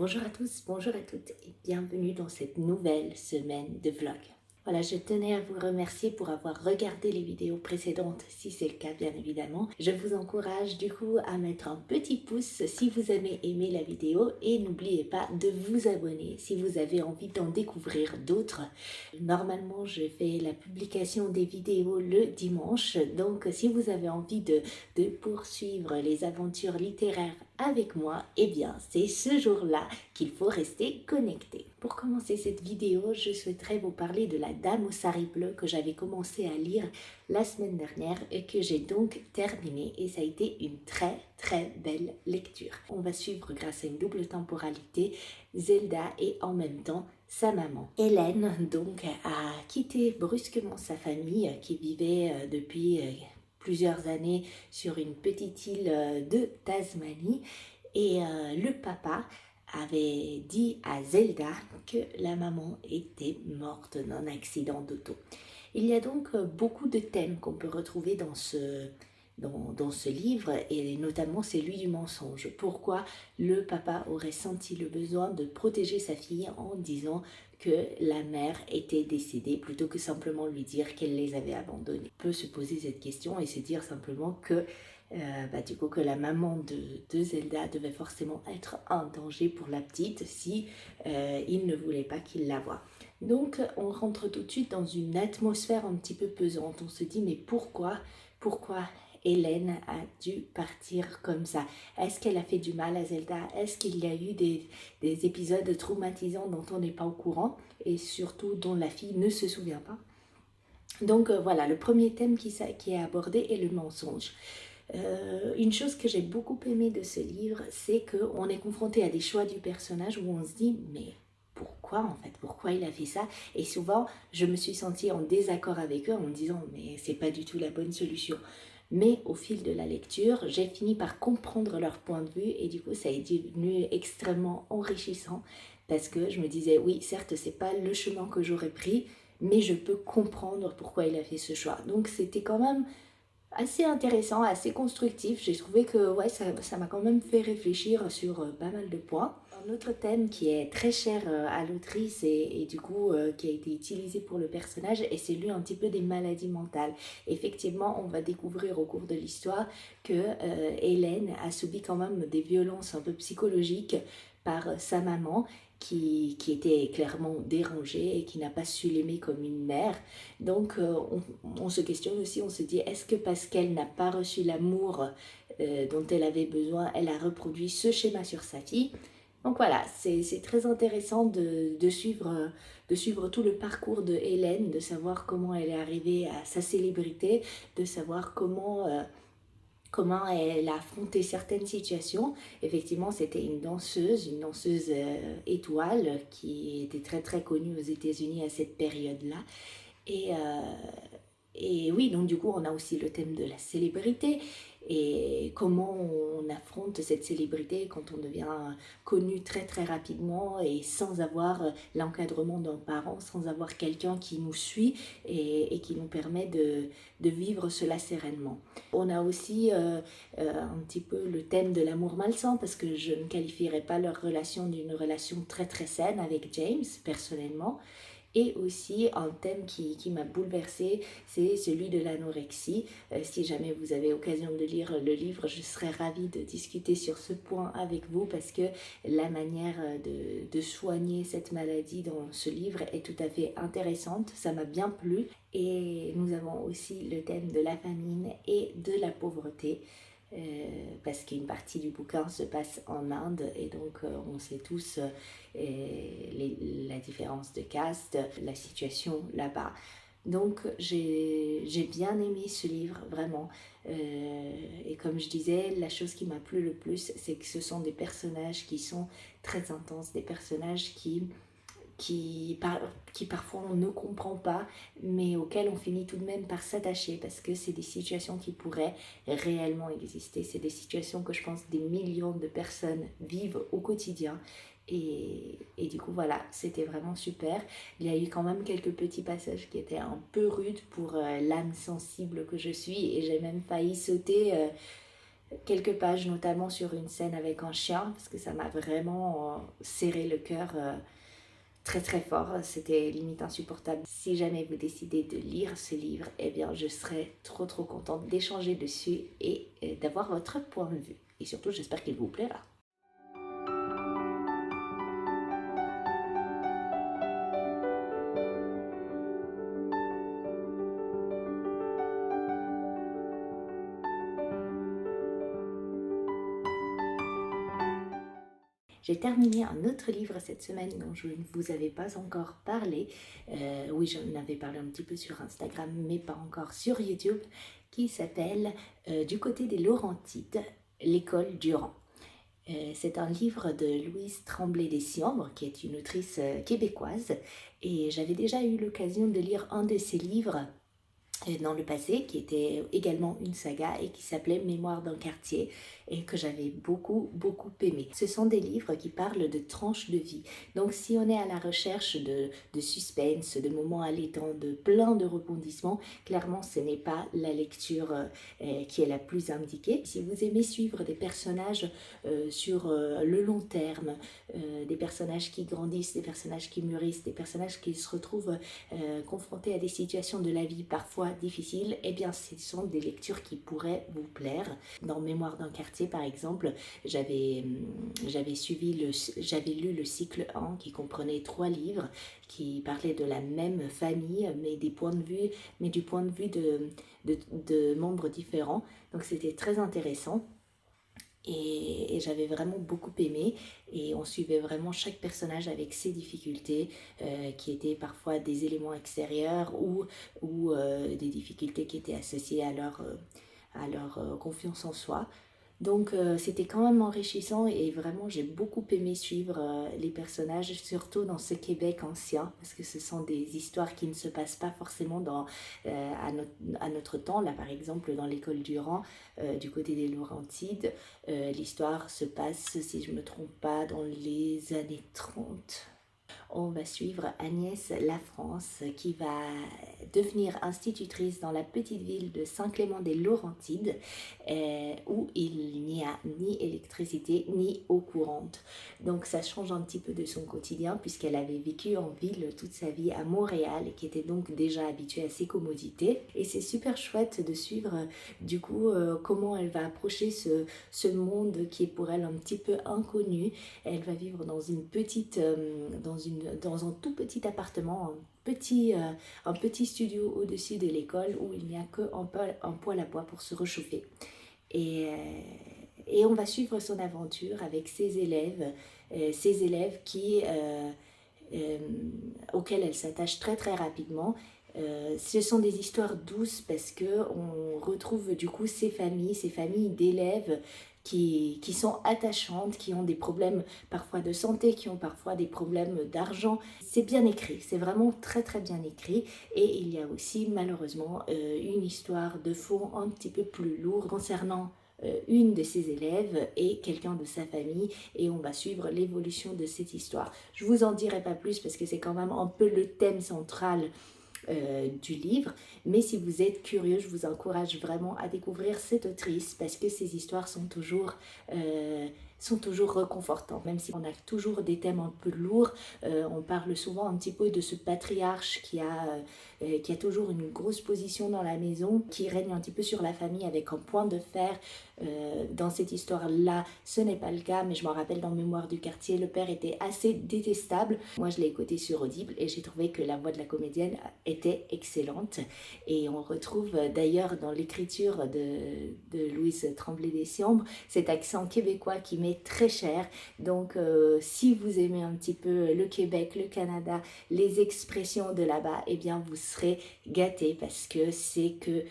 Bonjour à tous, bonjour à toutes et bienvenue dans cette nouvelle semaine de vlog. Voilà, je tenais à vous remercier pour avoir regardé les vidéos précédentes, si c'est le cas bien évidemment. Je vous encourage du coup à mettre un petit pouce si vous avez aimé la vidéo et n'oubliez pas de vous abonner si vous avez envie d'en découvrir d'autres. Normalement, je fais la publication des vidéos le dimanche, donc si vous avez envie de poursuivre les aventures littéraires avec moi, eh bien c'est ce jour-là qu'il faut rester connecté. Pour commencer cette vidéo, je souhaiterais vous parler de La Dame au sari bleu que j'avais commencé à lire la semaine dernière et que j'ai donc terminé et ça a été une très belle lecture. On va suivre grâce à une double temporalité Zelda et en même temps sa maman. Hélène donc a quitté brusquement sa famille qui vivait depuis plusieurs années sur une petite île de Tasmanie et le papa avait dit à Zelda que la maman était morte d'un accident d'auto. Il y a donc beaucoup de thèmes qu'on peut retrouver dans ce livre et notamment celui du mensonge. Pourquoi le papa aurait senti le besoin de protéger sa fille en disant que la mère était décédée plutôt que simplement lui dire qu'elle les avait abandonnés. On peut se poser cette question et se dire simplement que du coup que la maman de Zelda devait forcément être un danger pour la petite si il ne voulait pas qu'il la voie. Donc on rentre tout de suite dans une atmosphère un petit peu pesante. On se dit mais pourquoi Hélène a dû partir comme ça? Est-ce qu'elle a fait du mal à Zelda? Est-ce qu'il y a eu des épisodes traumatisants dont on n'est pas au courant et surtout dont la fille ne se souvient pas? Donc voilà, le premier thème qui est abordé est le mensonge. Une chose que j'ai beaucoup aimé de ce livre, c'est qu'on est confronté à des choix du personnage où on se dit mais pourquoi en fait, pourquoi il a fait ça? Et souvent je me suis sentie en désaccord avec eux en me disant mais c'est pas du tout la bonne solution. Mais au fil de la lecture, j'ai fini par comprendre leur point de vue et du coup ça est devenu extrêmement enrichissant parce que je me disais oui certes c'est pas le chemin que j'aurais pris, mais je peux comprendre pourquoi il a fait ce choix. Donc c'était quand même assez intéressant, assez constructif. J'ai trouvé que ouais, ça m'a quand même fait réfléchir sur pas mal de points. Un autre thème qui est très cher à l'autrice et du coup qui a été utilisé pour le personnage est celui un petit peu des maladies mentales. Effectivement, on va découvrir au cours de l'histoire que Hélène a subi quand même des violences un peu psychologiques par sa maman qui était clairement dérangée et qui n'a pas su l'aimer comme une mère. Donc on se questionne aussi, on se dit est-ce que parce qu'elle n'a pas reçu l'amour dont elle avait besoin, elle a reproduit ce schéma sur sa fille? Donc voilà, c'est très intéressant de suivre tout le parcours de Hélène, de savoir comment elle est arrivée à sa célébrité, de savoir comment elle a affronté certaines situations. Effectivement, c'était une danseuse étoile qui était très connue aux États-Unis à cette période-là. Et, et oui, donc du coup, on a aussi le thème de la célébrité et comment on affronte cette célébrité quand on devient connu très rapidement et sans avoir l'encadrement d'un parent, sans avoir quelqu'un qui nous suit et qui nous permet de vivre cela sereinement. On a aussi un petit peu le thème de l'amour malsain parce que je ne qualifierais pas leur relation d'une relation très saine avec James, personnellement. Et aussi un thème qui m'a bouleversée, c'est celui de l'anorexie. Si jamais vous avez occasion de lire le livre, je serais ravie de discuter sur ce point avec vous parce que la manière de soigner cette maladie dans ce livre est tout à fait intéressante. Ça m'a bien plu. Et nous avons aussi le thème de la famine et de la pauvreté. Parce qu'une partie du bouquin se passe en Inde et donc on sait tous la différence de caste, la situation là-bas. Donc j'ai bien aimé ce livre, vraiment. Et comme je disais, la chose qui m'a plu le plus, c'est que ce sont des personnages qui sont très intenses, des personnages qui parfois on ne comprend pas, mais auxquels on finit tout de même par s'attacher parce que c'est des situations qui pourraient réellement exister. C'est des situations que je pense des millions de personnes vivent au quotidien. Et du coup, voilà, c'était vraiment super. Il y a eu quand même quelques petits passages qui étaient un peu rudes pour l'âme sensible que je suis et j'ai même failli sauter quelques pages, notamment sur une scène avec un chien, parce que ça m'a vraiment serré le cœur très très fort. C'était limite insupportable. Si jamais vous décidez de lire ce livre, eh bien je serais trop contente d'échanger dessus et d'avoir votre point de vue. Et surtout, j'espère qu'il vous plaira. J'ai terminé un autre livre cette semaine dont je ne vous avais pas encore parlé. Oui, j'en avais parlé un petit peu sur Instagram, mais pas encore sur YouTube, qui s'appelle Du côté des Laurentides, l'école Durand. C'est un livre de Louise Tremblay-Dessiombre, qui est une autrice québécoise, et j'avais déjà eu l'occasion de lire un de ses livres dans le passé, qui était également une saga et qui s'appelait Mémoire d'un quartier et que j'avais beaucoup aimé. Ce sont des livres qui parlent de tranches de vie. Donc si on est à la recherche de suspense, de moments allaitants, de plein de rebondissements, clairement ce n'est pas la lecture qui est la plus indiquée. Si vous aimez suivre des personnages sur le long terme, des personnages qui grandissent, des personnages qui mûrissent, des personnages qui se retrouvent confrontés à des situations de la vie parfois difficiles, eh bien ce sont des lectures qui pourraient vous plaire. Dans Mémoire d'un quartier par exemple, j'avais lu le cycle 1 qui comprenait 3 livres qui parlaient de la même famille mais du point de vue de membres différents. Donc c'était très intéressant. Et j'avais vraiment beaucoup aimé et on suivait vraiment chaque personnage avec ses difficultés qui étaient parfois des éléments extérieurs ou des difficultés qui étaient associées à leur confiance en soi. Donc c'était quand même enrichissant et vraiment j'ai beaucoup aimé suivre les personnages, surtout dans ce Québec ancien, parce que ce sont des histoires qui ne se passent pas forcément à notre temps. Là par exemple dans l'école Durand, du côté des Laurentides, l'histoire se passe, si je ne me trompe pas, dans les années 30. On va suivre Agnès Lafrance qui va devenir institutrice dans la petite ville de Saint-Clément-des-Laurentides où il n'y a ni électricité ni eau courante. Donc ça change un petit peu de son quotidien puisqu'elle avait vécu en ville toute sa vie à Montréal et qui était donc déjà habituée à ces commodités. Et c'est super chouette de suivre du coup comment elle va approcher ce monde qui est pour elle un petit peu inconnu. Elle va vivre dans une petite, dans un tout petit appartement, un petit studio au-dessus de l'école où il n'y a qu'un poêle à bois pour se réchauffer. Et on va suivre son aventure avec ses élèves auxquels elle s'attache très rapidement. Ce sont des histoires douces parce qu'on retrouve du coup ces familles d'élèves qui sont attachantes, qui ont des problèmes parfois de santé, qui ont parfois des problèmes d'argent. C'est bien écrit, c'est vraiment très bien écrit. Et il y a aussi malheureusement une histoire de fond un petit peu plus lourde concernant une de ses élèves et quelqu'un de sa famille et on va suivre l'évolution de cette histoire. Je vous en dirai pas plus parce que c'est quand même un peu le thème central du livre, mais si vous êtes curieux, je vous encourage vraiment à découvrir cette autrice parce que ses histoires sont toujours réconfortantes, même si on a toujours des thèmes un peu lourds. On parle souvent un petit peu de ce patriarche qui a toujours une grosse position dans la maison, qui règne un petit peu sur la famille avec un point de fer. Dans cette histoire-là, ce n'est pas le cas, mais je m'en rappelle dans Mémoire du quartier, le père était assez détestable. Moi, je l'ai écouté sur Audible et j'ai trouvé que la voix de la comédienne était excellente. Et on retrouve d'ailleurs dans l'écriture de Louise Tremblay-Dessiombre cet accent québécois qui m'est très cher. Donc, si vous aimez un petit peu le Québec, le Canada, les expressions de là-bas, eh bien, vous serez gâtés parce que c'est que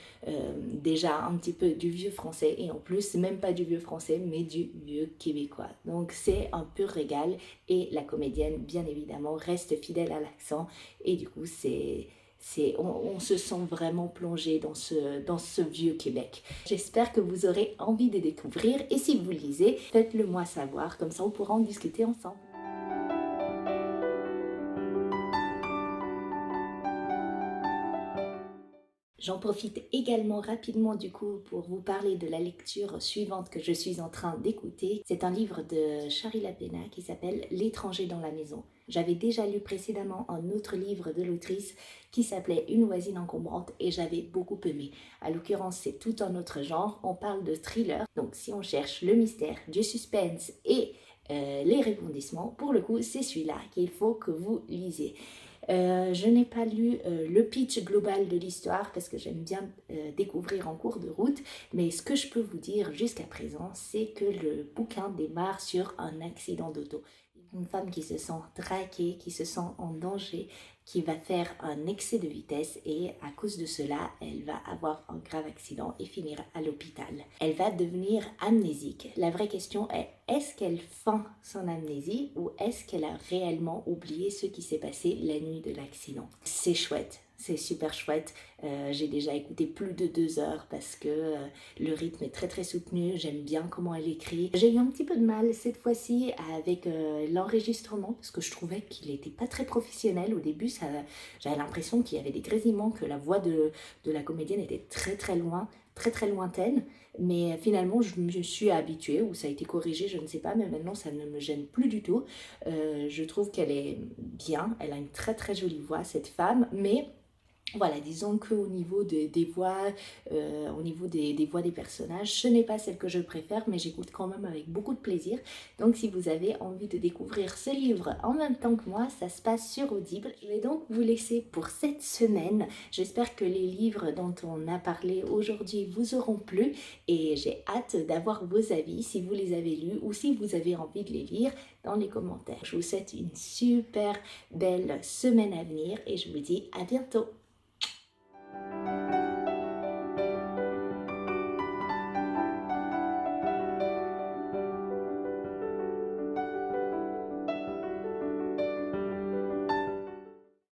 déjà un petit peu du vieux français et en plus même pas du vieux français mais du vieux québécois. Donc c'est un pur régal et la comédienne bien évidemment reste fidèle à l'accent et du coup on se sent vraiment plongé dans ce vieux Québec. J'espère que vous aurez envie de découvrir et si vous lisez, faites-le moi savoir, comme ça on pourra en discuter ensemble. J'en profite également rapidement du coup pour vous parler de la lecture suivante que je suis en train d'écouter. C'est un livre de Sharila Pena qui s'appelle L'étranger dans la maison. J'avais déjà lu précédemment un autre livre de l'autrice qui s'appelait Une voisine encombrante et j'avais beaucoup aimé. À l'occurrence, c'est tout un autre genre. On parle de thriller. Donc si on cherche le mystère, du suspense et les rebondissements, pour le coup, c'est celui-là qu'il faut que vous lisiez. Je n'ai pas lu le pitch global de l'histoire parce que j'aime bien découvrir en cours de route, mais ce que je peux vous dire jusqu'à présent, c'est que le bouquin démarre sur un accident d'auto. Une femme qui se sent traquée, qui se sent en danger, qui va faire un excès de vitesse et à cause de cela, elle va avoir un grave accident et finir à l'hôpital. Elle va devenir amnésique. La vraie question est, est-ce qu'elle feint son amnésie ou est-ce qu'elle a réellement oublié ce qui s'est passé la nuit de l'accident? C'est chouette. C'est super chouette. J'ai déjà écouté plus de 2 heures parce que le rythme est très très soutenu. J'aime bien comment elle écrit. J'ai eu un petit peu de mal cette fois-ci avec l'enregistrement parce que je trouvais qu'il n'était pas très professionnel. Au début, j'avais l'impression qu'il y avait des grésillements, que la voix de la comédienne était très très loin, très très lointaine. Mais finalement, je me suis habituée ou ça a été corrigé, je ne sais pas. Mais maintenant, ça ne me gêne plus du tout. Je trouve qu'elle est bien. Elle a une très très jolie voix, cette femme. Mais voilà, disons qu'au niveau des voix, au niveau des voix des personnages, ce n'est pas celle que je préfère, mais j'écoute quand même avec beaucoup de plaisir. Donc si vous avez envie de découvrir ce livre en même temps que moi, ça se passe sur Audible. Je vais donc vous laisser pour cette semaine. J'espère que les livres dont on a parlé aujourd'hui vous auront plu et j'ai hâte d'avoir vos avis si vous les avez lus ou si vous avez envie de les lire dans les commentaires. Je vous souhaite une super belle semaine à venir et je vous dis à bientôt.